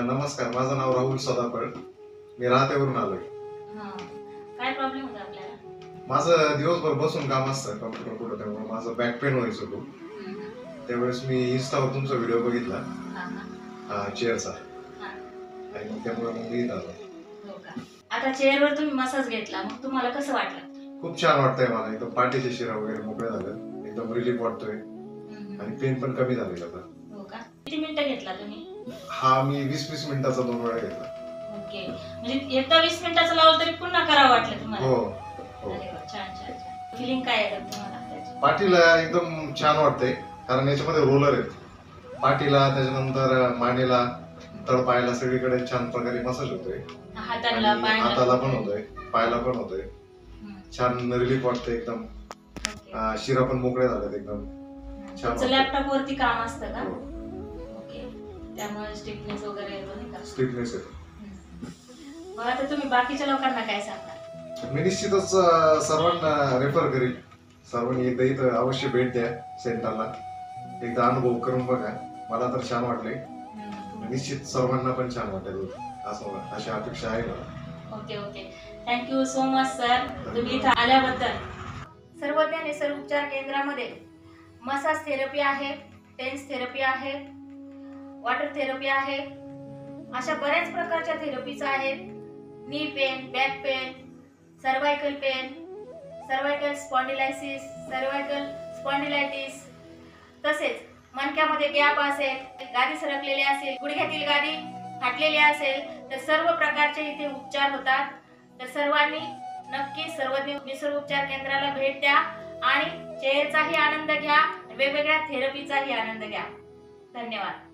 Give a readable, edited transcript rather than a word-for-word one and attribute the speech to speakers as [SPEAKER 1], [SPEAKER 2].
[SPEAKER 1] नमस्कार, माझं नाव राहुल सदाफळ. मी राहतेवरून आलोय.
[SPEAKER 2] काय प्रॉब्लेम होता आपल्याला?
[SPEAKER 1] माझं दिवसभर बसून काम असतं कॉम्प्युटर पुढे, त्यामुळे माझं बॅक पेन व्हायचं खूप. त्यावेळेस मी इंस्टावर तुमचा व्हिडिओ बघितला चेअरचा, आणि मग त्यामुळे मग मी इथं आलो.
[SPEAKER 2] हो का? आता चेअरवर तुम्ही मसाज घेतला, मग तुम्हाला कसं वाटलं?
[SPEAKER 1] खूप छान वाटतंय मला. एकदम पाठीचे शिरा वगैरे मोकळे झालं, एकदम रिलीफ वाटतोय आणि पेन पण कमी झालेलं आता.
[SPEAKER 2] हो का? किती मिनिटं घेतला तुम्ही?
[SPEAKER 1] मी 20-20 मिनिटाचा 2 वेळा घेतला.
[SPEAKER 2] ओके, म्हणजे एकदा 20 मिनिटाचं लावलं तरी पुन्हा करावं वाटलं तुम्हाला?
[SPEAKER 1] हो हो.
[SPEAKER 2] अरे वा, छान छान छान. फिलिंग काय आहे तुम्हाला त्याची?
[SPEAKER 1] पाठीला एकदम छान वाटतंय, कारण याच्यामध्ये रोलर आहेत. पाठीला, त्याच्यानंतर मानेला, तळपायाला सगळीकडे छान प्रकारे मसाज होतोय. हाताला पण होतोय, पायाला पण होतोय. छान रिलीफ वाटतंय एकदम. शिरा पण मोकळे झालेत एकदम छान.
[SPEAKER 2] लॅपटॉप वरती काम असतं का?
[SPEAKER 1] हो.
[SPEAKER 2] ओके, त्यामुळे स्टिफनेस वगैरे येतो नाही का?
[SPEAKER 1] स्टिफनेस येतो.
[SPEAKER 2] मग आता तुम्ही बाकीच्या लोकांना काय सांगता?
[SPEAKER 1] मी निश्चितच सर्वांना रेफर करीन. सर्वांनी एकदा इथं अवश्य भेट द्या सेंटरला, एकदा अनुभव करून बघा. मला तर छान वाटले, निश्चित सर्वांना पण छान वाटेल असं, अशी अपेक्षा आहे मला.
[SPEAKER 2] Okay okay, thank you so much sir, तुम्ही इथं आल्याबद्दल. सर्वज्ञ निसर्गोपचार केंद्रामध्ये मसाज थेरपी आहे, टेन्स थेरपी आहे, वॉटर थेरपी आहे, अशा बऱ्याच प्रकारच्या थेरपीज आहेत. Knee pain, back pain, cervical pain, cervical spondylosis, cervical spondylitis, तसेच मणक्यामध्ये गॅप असेल, गादी सरकलेली असेल, गुडघ्यातील गादी फाटलेली असेल, तर सर्व प्रकारचे इथे उपचार होतात. तर सर्वांनी नक्की सर्वज्ञ निसर्गोपचार केंद्राला भेट द्या आणि चेअरचाही आनंद घ्या, वेगवेगळ्या थेरपीचाही आनंद घ्या. धन्यवाद.